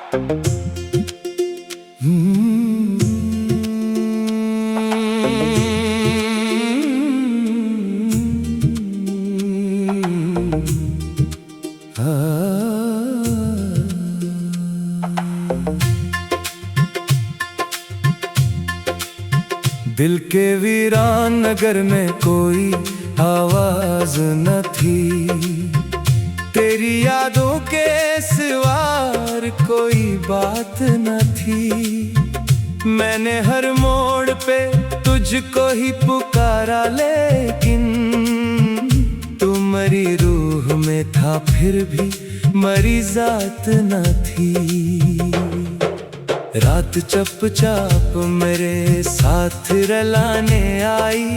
दिल के वीरान नगर में कोई आवाज न थी, तेरी यादों के सिवार कोई बात न थी। मैंने हर मोड़ पे तुझको ही पुकारा, लेकिन तू मरी रूह में था, फिर भी मरी जात न थी। रात चुपचाप मेरे साथ रलाने आई,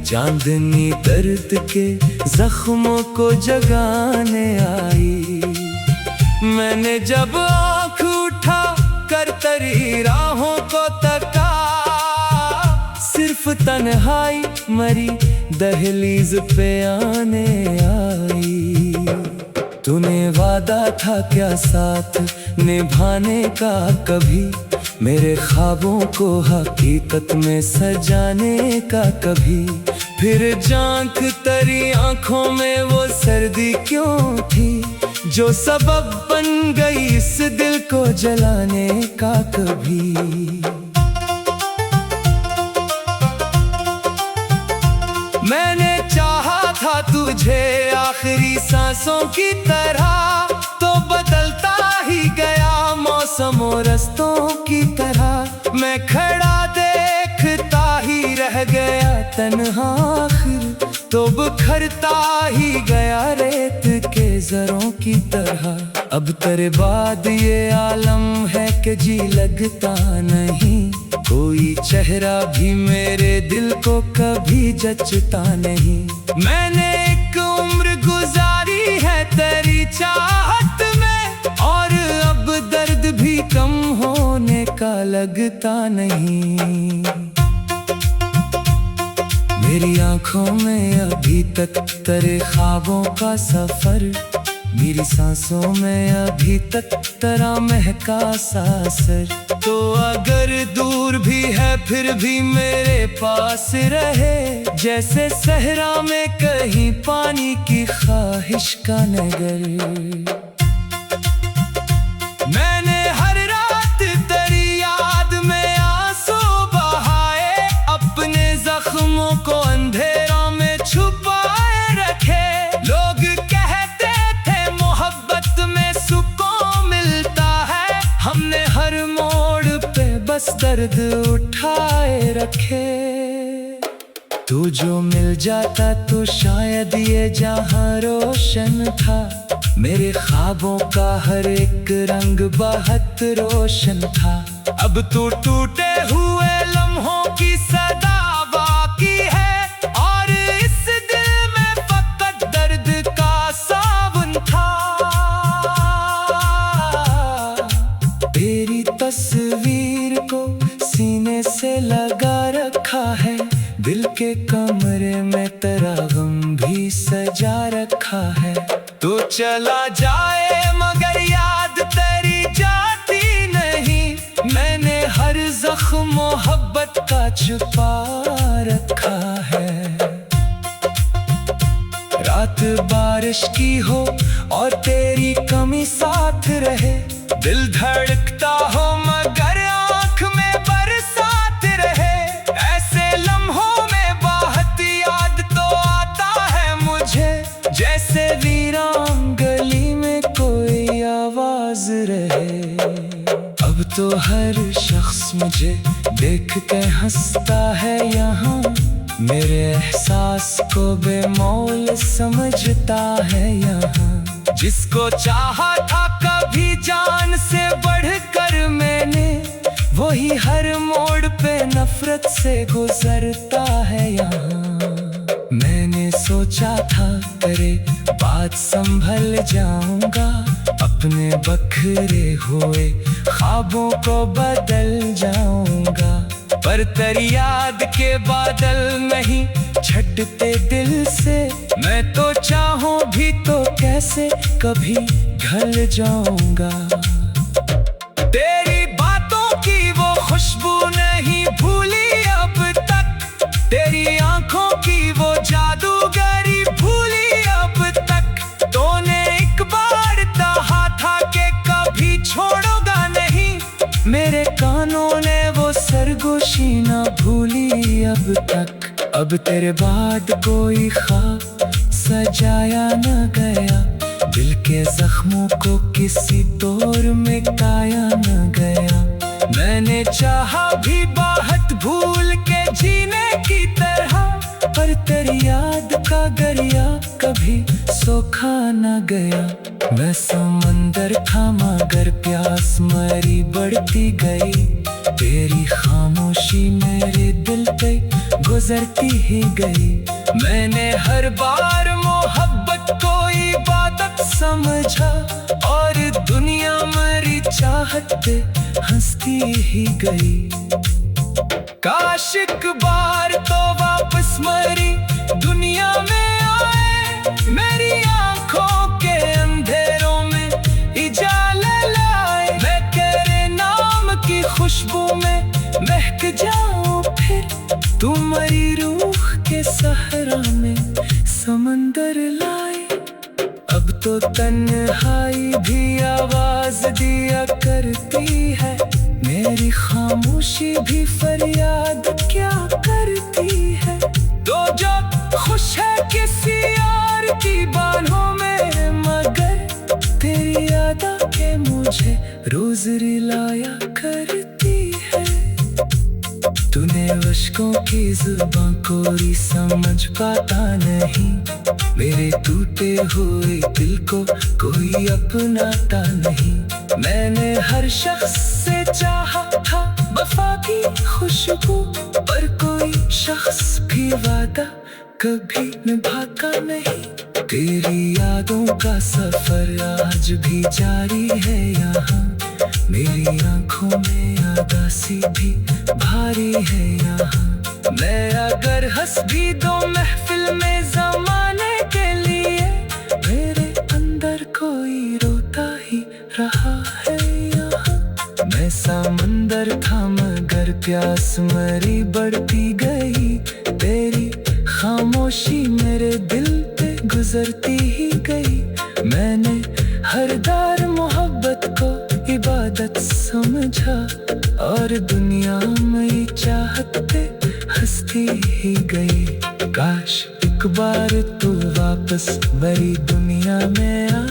चांदनी दर्द के जख्मों को जगाने आई। मैंने जब आँख उठा कर तेरी राहों को तका, सिर्फ तन्हाई मरी दहलीज पे आने आई। तूने वादा था क्या साथ निभाने का कभी, मेरे ख्वाबों को हकीकत में सजाने का कभी। फिर झांक तेरी आंखों में वो सर्दी क्यों थी, जो सबब बन गई इस दिल को जलाने का कभी। मैंने चाहा था तुझे आखिरी सांसों की तरह, तो बदलता ही गया मौसम और रस्तों की तरह। मैं खड़ा देखता ही रह गया तन्हा, आखिर तो बिखरता ही गया रेत के जरों की तरह। अब तेरे बाद ये आलम है कि जी लगता नहीं, कोई चेहरा भी मेरे दिल को कभी जचता नहीं। मैंने एक उम्र गुजारी है तेरी चाहत में, और अब दर्द भी कम होने का लगता नहीं। मेरी आंखों में अभी तक तेरे ख्वाबों का सफर, मेरी सांसों में अभी तक तेरा महका सा असर। तो अगर दूर भी है फिर भी मेरे पास रहे, जैसे सहरा में कहीं पानी की ख्वाहिश का नगर। मैंने हर रात तेरी याद में आंसू बहाए, अपने जख्मों को अंधेरों में छुपाए रखे। लोग कहते थे मोहब्बत में सुकून मिलता है, हमने हर मोड़ पे बस दर्द उठाए रखे। तू जो मिल जाता तो शायद ये जहां रोशन था, मेरे ख्वाबों का हर एक रंग बहुत रोशन था। अब तो टूटे हुए लम्हों की सदा बाकी है, और इस दिल में फकत दर्द का सावन था। तेरी तस्वीर को सीने से लगा रखा है, दिल के कमरे में तेरा गम भी सजा रखा है। तो चला जाए मगर याद तेरी जाती नहीं, मैंने हर जख्म मोहब्बत का छुपा रखा है। रात बारिश की हो और तेरी कमी साथ रहे, दिल धड़कता हो मगर आँख में बरसात रहे। ऐसे लम्हों में बहुत याद तो आता है मुझे, जैसे वीरान गली में कोई आवाज रहे। अब तो हर शख्स मुझे देख के हंसता है यहाँ, मेरे एहसास को बेमौल समझता है यहाँ। जिसको चाहा था कभी जान से बढ़कर मैंने, वही हर मोड़ पे नफरत से गुजरता है यहाँ। मैंने सोचा था तेरे बाद संभल जाऊंगा, अपने बखरे हुए ख्वाबों को बदल जाऊंगा। पर तेरी याद के बादल नहीं छटते दिल से, मैं तो चाहूं भी तो कैसे कभी ढल जाऊंगा। तेरी बातों की वो खुशबू नहीं भूली अब तक, तेरी आंखों की वो जादूगरी भूली अब तक। तूने एक बार कहा था कि कभी छोड़ोगा नहीं, मेरे कानों ने वो सरगोशी ना भूली अब तक। अब तेरे बाद कोई ख्वाब सजाया न गया, दिल के जख्मों को किसी तौर में काया न गया। मैंने चाहा भी बात भूल के जीने की तरह, पर तेरी याद का दरिया कभी सूखा न गया। मैं समंदर था मगर प्यास मेरी बढ़ती गई, तेरी खामोशी मेरे दिल पे गुजरती ही गई। मैंने हर बार मोहब्बत को इबादत समझा, और दुनिया मेरी चाहत पे हंसती ही गई। काश एक बार तो वापस मेरी दुनिया में आए, मेरी आंखों के अंधेरों में उजाला लाए। मैं तेरे नाम की खुशबू में महक जाऊं फिर, तुम्हारी रूह के सहरा में समंदर लाए। अब तो तन्हाई भी आवाज दिया करती है, मेरी खामोशी भी फरियाद क्या करती है। तो जब खुश है किसी और की बाहों में, मगर तेरी याद के मुझे रोज रुलाया करती है। तूने अश्कों की जुबां कोई समझ पाता नहीं, मेरे टूटे हुए दिल को कोई अपनाता नहीं। मैंने हर शख्स से चाहा था वफा की खुशबू, पर कोई शख्स भी वादा कभी निभाता नहीं। तेरी यादों का सफर आज भी जारी है यहाँ, मेरी आंखों में उदासी भी भारी है यहाँ। मैं अगर हंस भी दो महफिल में ज़माने के लिए, मेरे अंदर कोई रोता ही रहा है यहाँ। मैं समंदर था मगर प्यास मेरी बढ़ती गई, तेरी खामोशी मेरे दिल पे गुजरती ही गई। मैंने हर दार मोहब्बत को इबादत समझा, और दुनिया में चाहत पे हंसती ही गई। काश एक बार तू वापस मेरी दुनिया में आ